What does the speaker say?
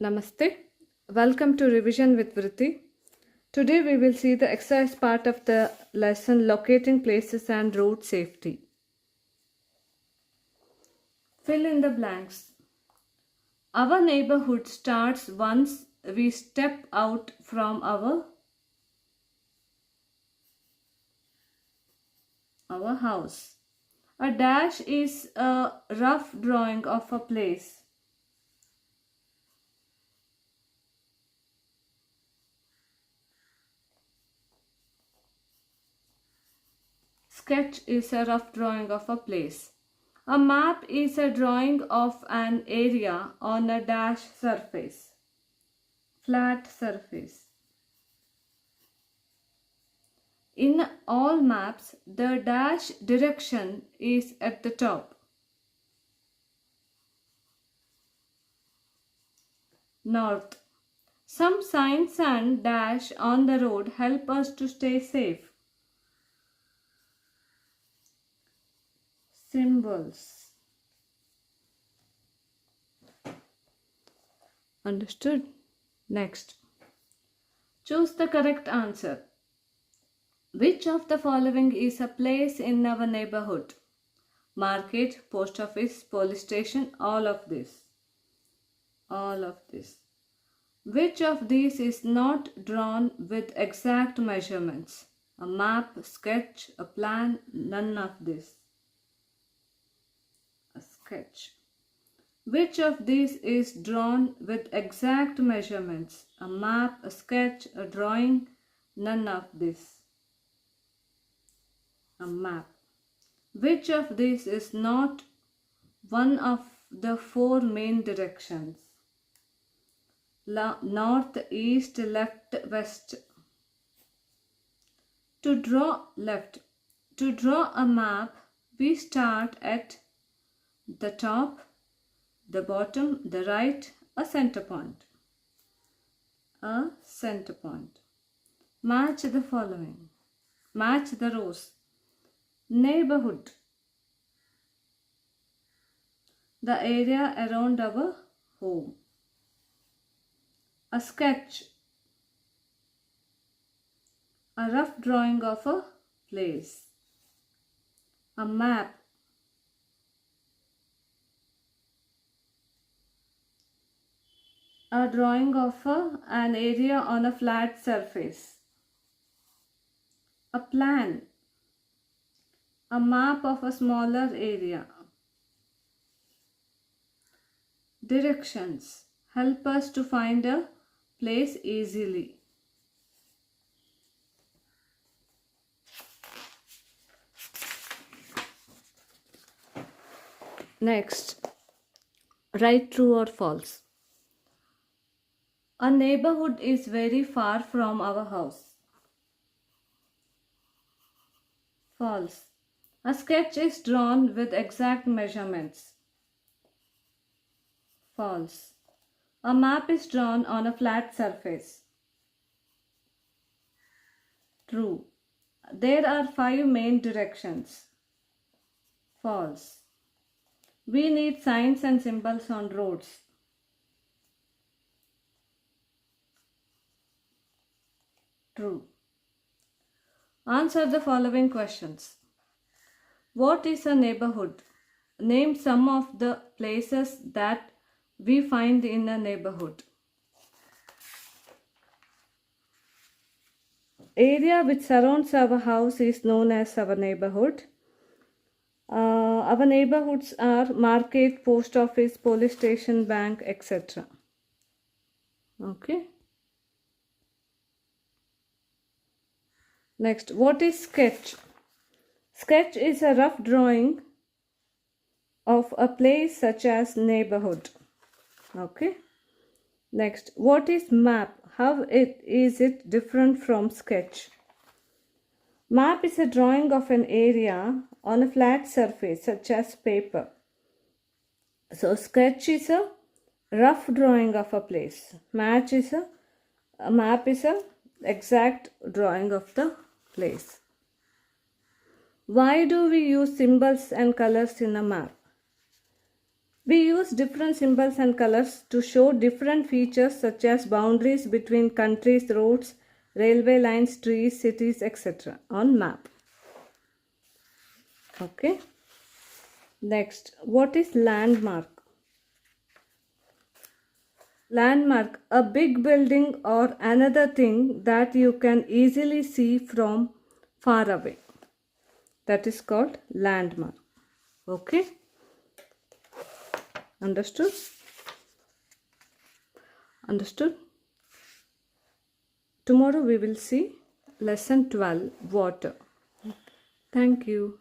Namaste. Welcome to Revision with Vrithi. Today we will see the exercise part of the lesson Locating Places and Road Safety. Fill in the blanks. Our neighborhood starts once we step out from our house. A dash is a rough drawing of a place. Sketch is a rough drawing of a place. A map is a drawing of an area on a dash surface, flat surface. In all maps, the dash direction is at the top. North. Some signs and dash on the road help us to stay safe. Symbols. Understood? Next. Choose the correct answer. Which of the following is a place in our neighborhood? Market, post office, police station, all of this. All of this. Which of these is not drawn with exact measurements? A map, sketch, a plan, none of this. A sketch. Which of these is drawn with exact measurements? A map, a sketch, a drawing, none of this. A map. Which of these is not one of the four main directions? North, east, left, west. To draw left. To draw a map, we start at the top, the bottom, the right, a center point. A center point. Match the following. Match the rows. Neighborhood. The area around our home. A sketch. A rough drawing of a place. A map. A drawing of an area on a flat surface. A plan. A map of a smaller area. Directions help us to find a place easily. Next, write true or false. A neighborhood is very far from our house. False. A sketch is drawn with exact measurements. False. A map is drawn on a flat surface. True. There are 5 main directions. False. We need signs and symbols on roads. True. Answer the following questions. What is a neighborhood? Name some of the places that we find in a neighborhood. Area which surrounds our house is known as our neighborhood. Our neighborhoods are market, post office, police station, bank, etc. Okay. Next, what is sketch? Sketch is a rough drawing of a place such as neighborhood. Okay. Next, what is map? How is it different from sketch? Map is a drawing of an area on a flat surface such as paper. So sketch is a rough drawing of a place. Map is a exact drawing of the place. Why do we use symbols and colors in a map? We use different symbols and colors to show different features such as boundaries between countries, roads, railway lines, trees, cities, etc. on map. Okay. Next, what is landmark? Landmark, a big building or another thing that you can easily see from far away. That is called landmark. Okay. Understood? Understood? Tomorrow we will see lesson 12, water. Thank you.